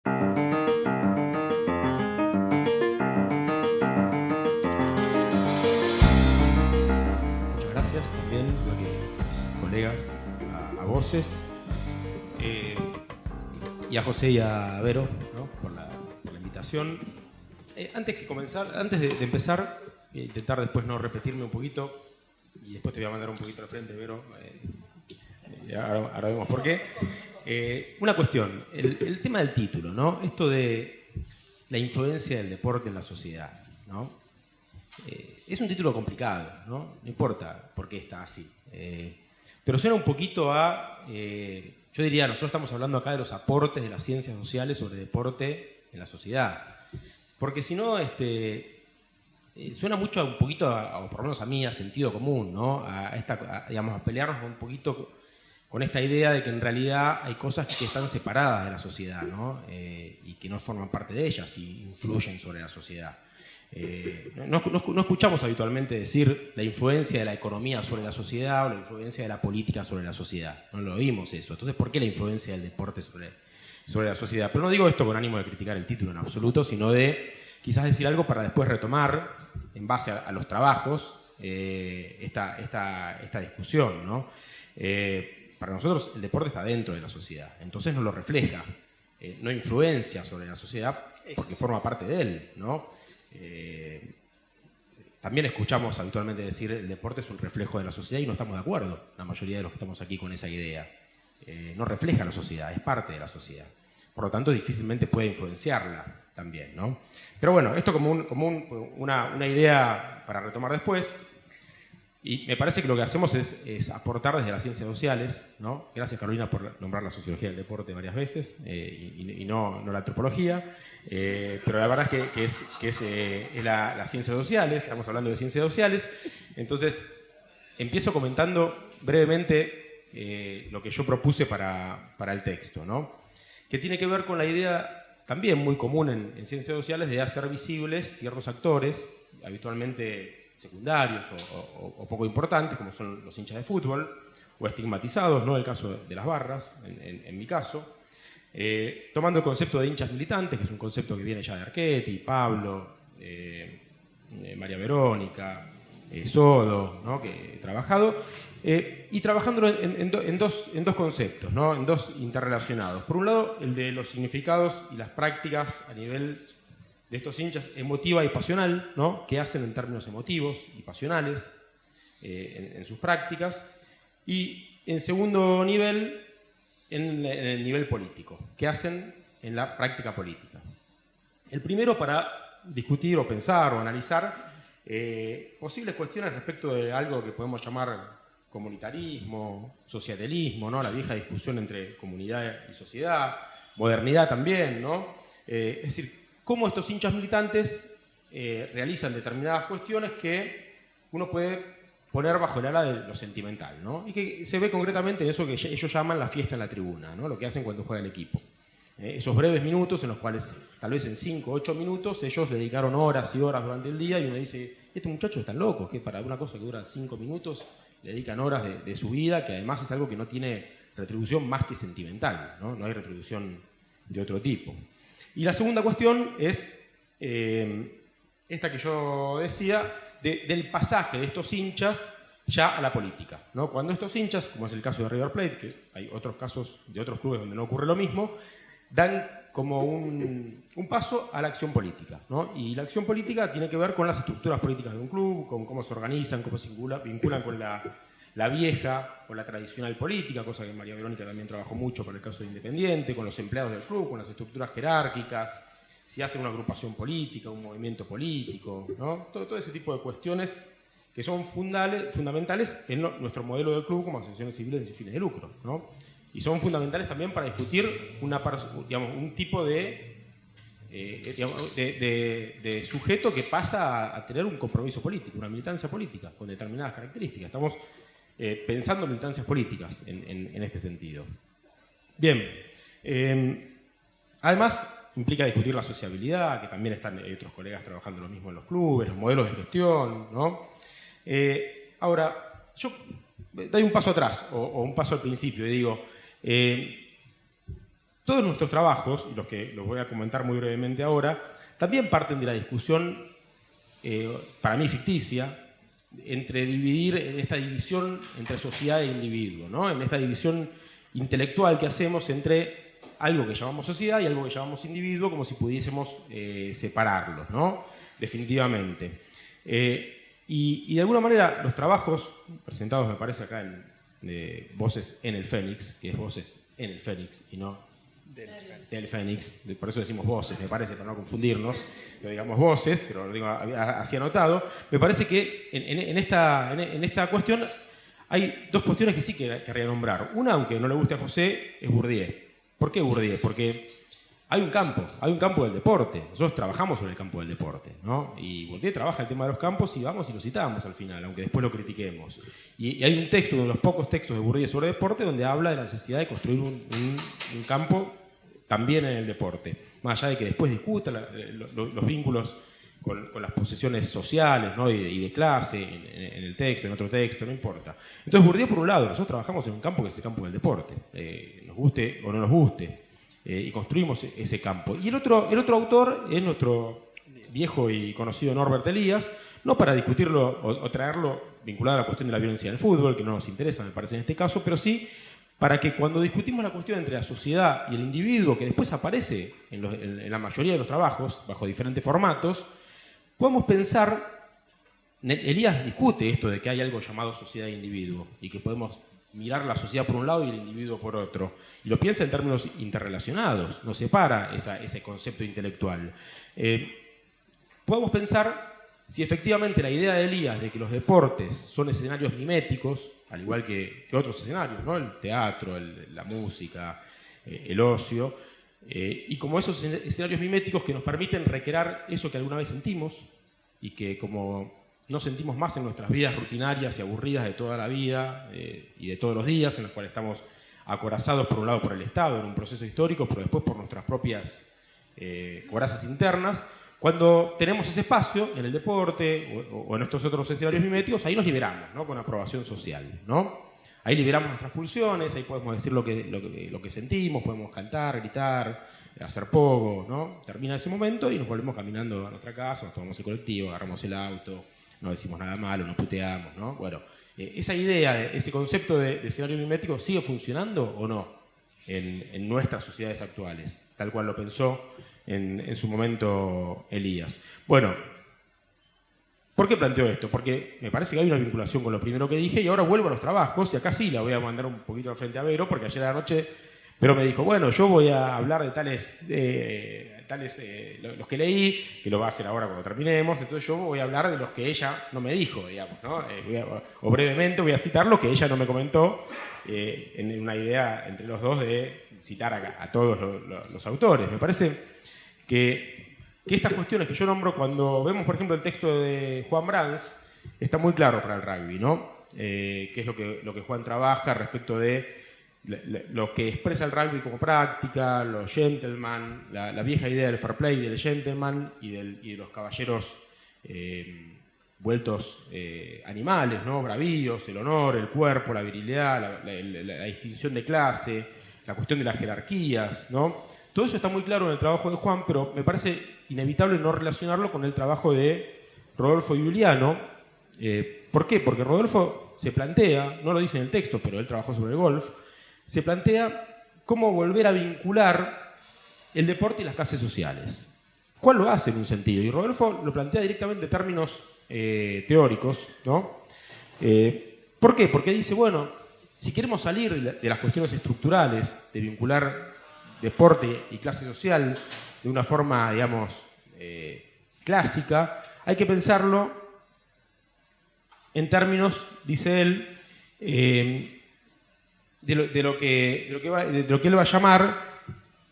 Muchas gracias también, igual que mis colegas, a Voces, y a José y a Vero, ¿no? por la invitación. Antes de empezar, intentar después no repetirme un poquito, y después te voy a mandar un poquito al frente, Vero, ahora vemos por qué. Una cuestión, el tema del título, ¿no? Esto de la influencia del deporte en la sociedad, ¿no? Es un título complicado, ¿no? No importa por qué está así. Pero suena un poquito a... yo diría, nosotros estamos hablando acá de los aportes de las ciencias sociales sobre deporte en la sociedad. Porque si no, suena mucho un poquito, o por lo menos a mí, a sentido común, ¿no? Digamos, a pelearnos un poquito con esta idea de que en realidad hay cosas que están separadas de la sociedad, ¿no? Y que no forman parte de ellas y influyen sobre la sociedad. No escuchamos habitualmente decir la influencia de la economía sobre la sociedad o la influencia de la política sobre la sociedad. No lo oímos eso. Entonces, ¿por qué la influencia del deporte sobre la sociedad? Pero no digo esto con ánimo de criticar el título en absoluto, sino de quizás decir algo para después retomar, en base a los trabajos, esta discusión, ¿no? Para nosotros el deporte está dentro de la sociedad, entonces no lo refleja, no influencia sobre la sociedad porque forma parte de él, ¿no? También escuchamos habitualmente decir el deporte es un reflejo de la sociedad y no estamos de acuerdo, la mayoría de los que estamos aquí con esa idea. No refleja la sociedad, es parte de la sociedad. Por lo tanto, difícilmente puede influenciarla también, ¿no? Pero bueno, esto como una idea para retomar después. Y me parece que lo que hacemos es aportar desde las ciencias sociales, ¿no? Gracias, Carolina, por nombrar la sociología del deporte varias veces, y no la antropología. Pero la verdad es que es las ciencias sociales, estamos hablando de ciencias sociales. Entonces, empiezo comentando brevemente lo que yo propuse para el texto, ¿no? Que tiene que ver con la idea también muy común en ciencias sociales de hacer visibles ciertos actores, habitualmente secundarios o poco importantes, como son los hinchas de fútbol, o estigmatizados, ¿no? El caso de las barras, en mi caso, tomando el concepto de hinchas militantes, que es un concepto que viene ya de Archetti, Pablo, María Verónica, Sodo, ¿no? Que he trabajado, y trabajándolo en dos conceptos, ¿no? En dos interrelacionados. Por un lado, el de los significados y las prácticas a nivel de estos hinchas emotiva y pasional, ¿no? Que hacen en términos emotivos y pasionales en sus prácticas. Y en segundo nivel, en el nivel político, que hacen en la práctica política. El primero para discutir o pensar o analizar posibles cuestiones respecto de algo que podemos llamar comunitarismo, sociatelismo, ¿no? La vieja discusión entre comunidad y sociedad, modernidad también, ¿no? Es decir, cómo estos hinchas militantes realizan determinadas cuestiones que uno puede poner bajo el ala de lo sentimental, ¿no? Y que se ve concretamente en eso que ellos llaman la fiesta en la tribuna, ¿no? Lo que hacen cuando juega el equipo. Esos breves minutos en los cuales, tal vez en 5 o 8 minutos, ellos dedicaron horas y horas durante el día y uno dice, estos muchachos están locos, que para una cosa que dura 5 minutos le dedican horas de su vida, que además es algo que no tiene retribución más que sentimental, ¿no? No hay retribución de otro tipo. Y la segunda cuestión es esta que yo decía, del pasaje de estos hinchas ya a la política, ¿no? Cuando estos hinchas, como es el caso de River Plate, que hay otros casos de otros clubes donde no ocurre lo mismo, dan como un paso a la acción política, ¿no? Y la acción política tiene que ver con las estructuras políticas de un club, con cómo se organizan, cómo se vinculan con la vieja o la tradicional política, cosa que María Verónica también trabajó mucho para el caso de Independiente, con los empleados del club, con las estructuras jerárquicas, si hacen una agrupación política, un movimiento político, ¿no? Todo ese tipo de cuestiones que son fundamentales en nuestro modelo del club como asociaciones civiles sin fines de lucro, ¿no? Y son fundamentales también para discutir un tipo de sujeto que pasa a tener un compromiso político, una militancia política con determinadas características. Estamos pensando en militancias políticas en este sentido. Bien, además implica discutir la sociabilidad, que también hay otros colegas trabajando lo mismo en los clubes, los modelos de gestión, ¿no? Ahora, yo doy un paso atrás o un paso al principio y digo, todos nuestros trabajos, y los que los voy a comentar muy brevemente ahora, también parten de la discusión, para mí ficticia, entre dividir, en esta división entre sociedad e individuo, ¿no? En esta división intelectual que hacemos entre algo que llamamos sociedad y algo que llamamos individuo, como si pudiésemos separarlos, ¿no? Definitivamente. Y de alguna manera los trabajos presentados, me parece, acá en Voces en el Fénix, que es Voces en el Fénix y no del Fénix, por eso decimos voces, me parece, para no confundirnos, lo digamos voces, pero lo digo así anotado. Me parece que en esta cuestión hay dos cuestiones que sí querría nombrar. Una, aunque no le guste a José, es Bourdieu. ¿Por qué Bourdieu? Porque hay un campo del deporte. Nosotros trabajamos sobre el campo del deporte, ¿no? Y Bourdieu trabaja el tema de los campos y vamos y lo citamos al final, aunque después lo critiquemos. Y hay un texto, uno de los pocos textos de Bourdieu sobre deporte, donde habla de la necesidad de construir un campo también en el deporte. Más allá de que después discuta los vínculos con las posesiones sociales, ¿no? y de clase, en el texto, en otro texto, no importa. Entonces Bourdieu, por un lado, nosotros trabajamos en un campo que es el campo del deporte, nos guste o no nos guste. Y construimos ese campo. Y el otro autor es nuestro viejo y conocido Norbert Elias, no para discutirlo o traerlo vinculado a la cuestión de la violencia en el fútbol, que no nos interesa, me parece, en este caso, pero sí para que cuando discutimos la cuestión entre la sociedad y el individuo, que después aparece en la mayoría de los trabajos, bajo diferentes formatos, podemos pensar, Elías discute esto de que hay algo llamado sociedad e individuo, y que podemos mirar la sociedad por un lado y el individuo por otro. Y lo piensa en términos interrelacionados, no separa ese concepto intelectual. Podemos pensar si efectivamente la idea de Elías de que los deportes son escenarios miméticos, al igual que otros escenarios, ¿no? El teatro, la música, el ocio, y como esos escenarios miméticos que nos permiten recrear eso que alguna vez sentimos y que como no sentimos más en nuestras vidas rutinarias y aburridas de toda la vida y de todos los días, en los cuales estamos acorazados por un lado por el Estado en un proceso histórico, pero después por nuestras propias corazas internas. Cuando tenemos ese espacio en el deporte o en estos otros escenarios miméticos, ahí nos liberamos, ¿no? Con aprobación social, ¿no? Ahí liberamos nuestras pulsiones, ahí podemos decir lo que sentimos, podemos cantar, gritar, hacer poco, ¿no? Termina ese momento y nos volvemos caminando a nuestra casa, nos tomamos el colectivo, agarramos el auto, no decimos nada malo, no puteamos, ¿no? Bueno, esa idea, ese concepto de escenario mimético, ¿sigue funcionando o no en nuestras sociedades actuales? Tal cual lo pensó en su momento Elías. Bueno, ¿por qué planteo esto? Porque me parece que hay una vinculación con lo primero que dije y ahora vuelvo a los trabajos y acá sí la voy a mandar un poquito al frente a Vero, porque ayer a la noche Vero me dijo, bueno, yo voy a hablar de tales los que leí, que lo va a hacer ahora cuando terminemos, entonces yo voy a hablar de los que ella no me dijo, digamos, ¿no? O brevemente voy a citar lo que ella no me comentó, en una idea entre los dos de citar a todos los autores. Me parece que estas cuestiones que yo nombro, cuando vemos, por ejemplo, el texto de Juan Brans, está muy claro para el rugby, ¿no? Que es lo que Juan trabaja respecto de lo que expresa el rugby como práctica, los gentlemen, la vieja idea del fair play, del gentleman y de los caballeros vueltos animales, ¿no? Bravíos, el honor, el cuerpo, la virilidad, la distinción de clase, la cuestión de las jerarquías, ¿no? Todo eso está muy claro en el trabajo de Juan, pero me parece inevitable no relacionarlo con el trabajo de Rodolfo Giuliano. ¿Por qué? Porque Rodolfo se plantea, no lo dice en el texto, pero él trabajó sobre el golf, se plantea cómo volver a vincular el deporte y las clases sociales. Juan lo hace en un sentido, y Rodolfo lo plantea directamente en términos teóricos, ¿no? ¿Por qué? Porque dice, bueno, si queremos salir de las cuestiones estructurales, de vincular deporte y clase social de una forma, digamos, clásica, hay que pensarlo en términos, dice él, de lo que él va a llamar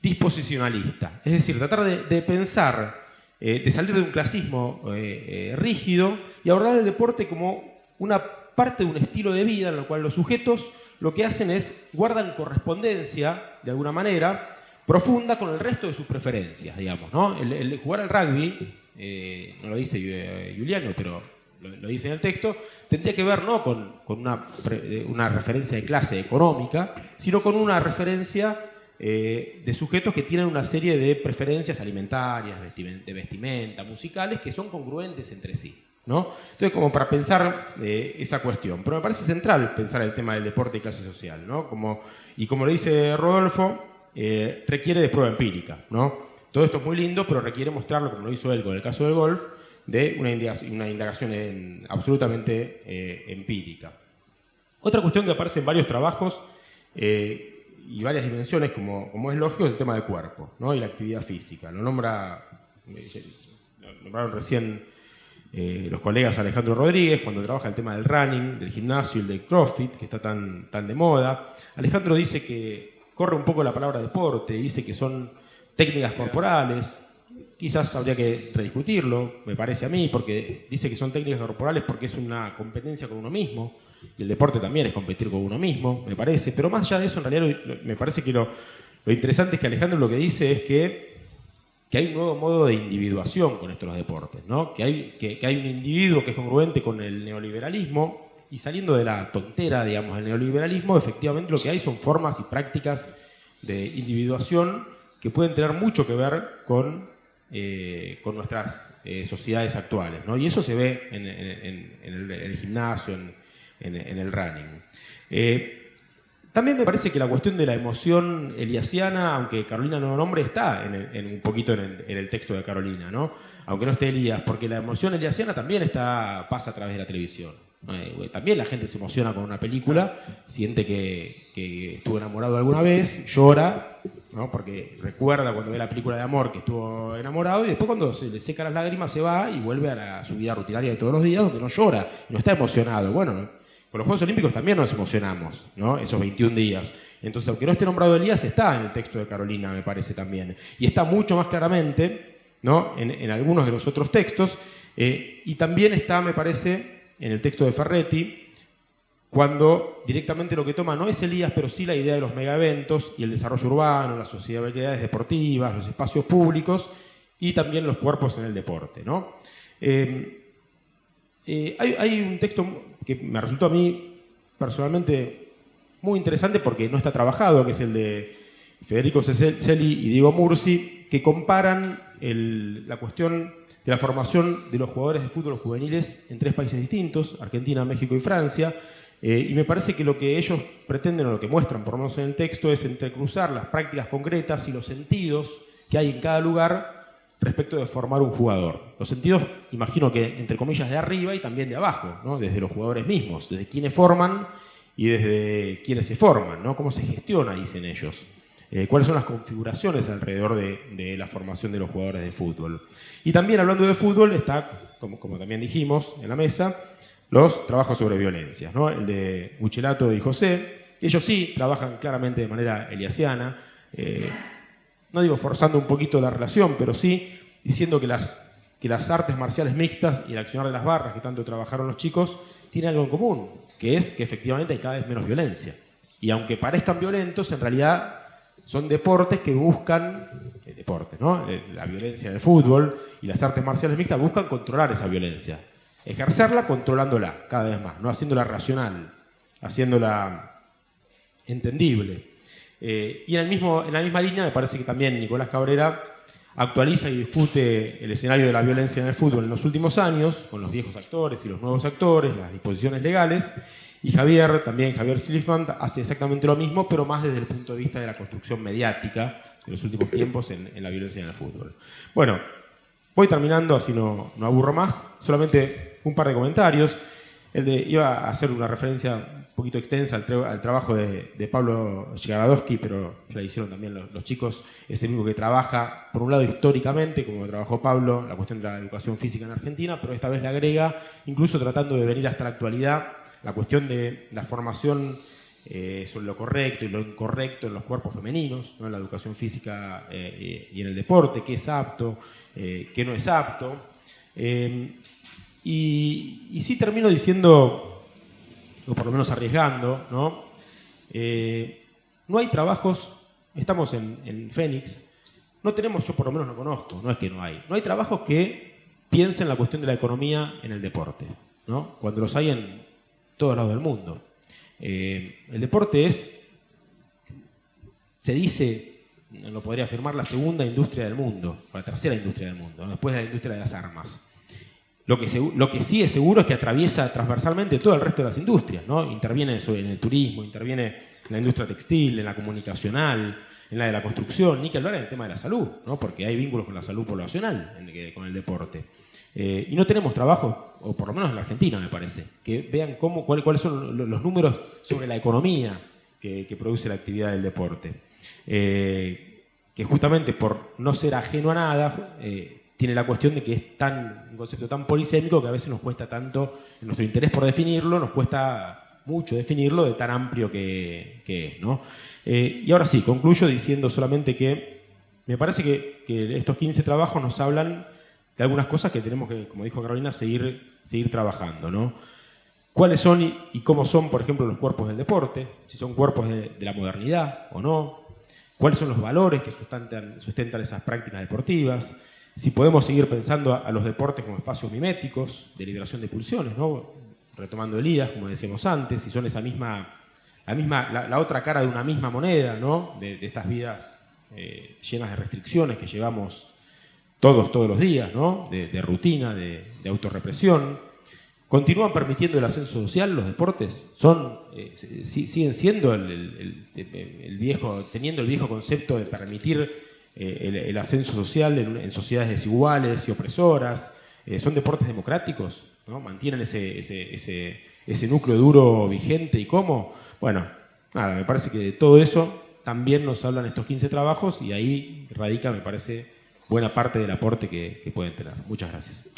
disposicionalista. Es decir, tratar de pensar, de salir de un clasismo rígido y abordar el deporte como una parte de un estilo de vida en el cual los sujetos lo que hacen es guardan correspondencia, de alguna manera, profunda con el resto de sus preferencias, digamos, ¿no? El jugar al rugby, no lo dice Giuliano, pero lo dice en el texto, tendría que ver no con una referencia de clase económica, sino con una referencia de sujetos que tienen una serie de preferencias alimentarias, de vestimenta, musicales, que son congruentes entre sí, ¿no? Entonces, como para pensar esa cuestión. Pero me parece central pensar el tema del deporte y clase social, ¿no? Y como lo dice Rodolfo, requiere de prueba empírica, ¿no? Todo esto es muy lindo, pero requiere mostrarlo, como lo hizo él con el caso del golf, de una indagación absolutamente empírica. Otra cuestión que aparece en varios trabajos y varias dimensiones, como es lógico, es el tema del cuerpo, ¿no? Y la actividad física. Lo nombraron recién los colegas Alejandro Rodríguez, cuando trabaja el tema del running, del gimnasio y el del CrossFit, que está tan de moda. Alejandro dice que corre un poco la palabra deporte, dice que son técnicas corporales. Quizás habría que rediscutirlo, me parece a mí, porque dice que son técnicas corporales porque es una competencia con uno mismo, y el deporte también es competir con uno mismo, me parece. Pero más allá de eso, en realidad me parece que lo interesante es que Alejandro lo que dice es que hay un nuevo modo de individuación con estos deportes, ¿no? Que hay un individuo que es congruente con el neoliberalismo, y saliendo de la tontera, digamos, del neoliberalismo, efectivamente lo que hay son formas y prácticas de individuación que pueden tener mucho que ver con nuestras sociedades actuales, ¿no? Y eso se ve en el gimnasio, en el running. También me parece que la cuestión de la emoción eliasiana, aunque Carolina no lo nombre, está un poquito en el texto de Carolina, ¿no? Aunque no esté Elías, porque la emoción eliasiana también pasa a través de la televisión. También la gente se emociona con una película, siente que estuvo enamorado alguna vez, llora, ¿no? Porque recuerda cuando ve la película de amor que estuvo enamorado, y después cuando se le seca las lágrimas se va y vuelve a su vida rutinaria de todos los días, donde no llora, no está emocionado. Bueno, con los Juegos Olímpicos también nos emocionamos, ¿no? Esos 21 días. Entonces, aunque no esté nombrado Elías, está en el texto de Carolina, me parece también. Y está mucho más claramente, ¿no? en algunos de los otros textos. Y también está, me parece, en el texto de Ferretti, cuando directamente lo que toma no es Elías, pero sí la idea de los megaeventos y el desarrollo urbano, las sociedades deportivas, los espacios públicos y también los cuerpos en el deporte, ¿no? Hay un texto que me resultó a mí personalmente muy interesante porque no está trabajado, que es el de Federico Celi y Diego Mursi, que comparan la cuestión de la formación de los jugadores de fútbol juveniles en 3 países distintos, Argentina, México y Francia, y me parece que lo que ellos pretenden, o lo que muestran por lo menos en el texto, es entrecruzar las prácticas concretas y los sentidos que hay en cada lugar respecto de formar un jugador. Los sentidos, imagino que entre comillas de arriba y también de abajo, ¿no? Desde los jugadores mismos, desde quienes forman y desde quienes se forman, ¿no? Cómo se gestiona, dicen ellos. Cuáles son las configuraciones alrededor de la formación de los jugadores de fútbol. Y también hablando de fútbol está, como también dijimos en la mesa, los trabajos sobre violencias, ¿no? El de Buchelato y José. Ellos sí trabajan claramente de manera eliasiana, no digo forzando un poquito la relación, pero sí diciendo que las artes marciales mixtas y el accionar de las barras que tanto trabajaron los chicos tienen algo en común, que es que efectivamente hay cada vez menos violencia. Y aunque parezcan violentos, en realidad son deportes que buscan, ¿no? La violencia del fútbol y las artes marciales mixtas buscan controlar esa violencia, ejercerla controlándola cada vez más, no haciéndola racional, haciéndola entendible. Y en la misma línea me parece que también Nicolás Cabrera actualiza y discute el escenario de la violencia en el fútbol en los últimos años, con los viejos actores y los nuevos actores, las disposiciones legales, y Javier Silifant hace exactamente lo mismo, pero más desde el punto de vista de la construcción mediática de los últimos tiempos en la violencia en el fútbol. Bueno, voy terminando, así no aburro más, solamente un par de comentarios. Iba a hacer una referencia un poquito extensa al trabajo de Pablo Chigaradowski, pero la hicieron también los chicos. Es el único que trabaja, por un lado históricamente, como trabajó Pablo, la cuestión de la educación física en Argentina, pero esta vez le agrega, incluso tratando de venir hasta la actualidad, la cuestión de la formación sobre lo correcto y lo incorrecto en los cuerpos femeninos, ¿no? En la educación física y en el deporte, qué es apto, qué no es apto. Y sí termino diciendo, o por lo menos arriesgando, ¿no? No hay trabajos, estamos en Fénix, no tenemos, yo por lo menos no conozco, no es que no hay trabajos que piensen la cuestión de la economía en el deporte, ¿no? Cuando los hay en todos lados del mundo. El deporte se dice lo podría afirmar, la segunda industria del mundo, o la tercera industria del mundo, ¿no? Después de la industria de las armas. Lo que sí es seguro es que atraviesa transversalmente todo el resto de las industrias, ¿no? Interviene en el turismo, interviene en la industria textil, en la comunicacional, en la de la construcción, ni que hablar del tema de la salud, ¿no? Porque hay vínculos con la salud poblacional, con el deporte. Y no tenemos trabajo, o por lo menos en la Argentina me parece, que vean cuáles son los números sobre la economía que produce la actividad del deporte. Que justamente por no ser ajeno a nada, tiene la cuestión de que es un concepto tan polisémico que a veces nos cuesta tanto, en nuestro interés por definirlo, nos cuesta mucho definirlo de tan amplio que es, ¿no? Y ahora sí, concluyo diciendo solamente que me parece que estos 15 trabajos nos hablan de algunas cosas que tenemos que, como dijo Carolina, seguir trabajando, ¿no? ¿Cuáles son y cómo son, por ejemplo, los cuerpos del deporte? Si son cuerpos de la modernidad o no. ¿Cuáles son los valores que sustentan esas prácticas deportivas? Si podemos seguir pensando a los deportes como espacios miméticos de liberación de pulsiones, ¿no? Retomando Elías, como decíamos antes, si son la otra cara de una misma moneda, ¿no? De estas vidas llenas de restricciones que llevamos todos los días, ¿no? De rutina, de autorrepresión. ¿Continúan permitiendo el ascenso social los deportes? ¿Siguen siendo teniendo el viejo concepto de permitir el ascenso social en sociedades desiguales y opresoras? ¿Son deportes democráticos? ¿No? ¿Mantienen ese núcleo duro vigente? ¿Y cómo? Bueno, nada, me parece que de todo eso también nos hablan estos 15 trabajos y ahí radica, me parece, buena parte del aporte que pueden tener. Muchas gracias.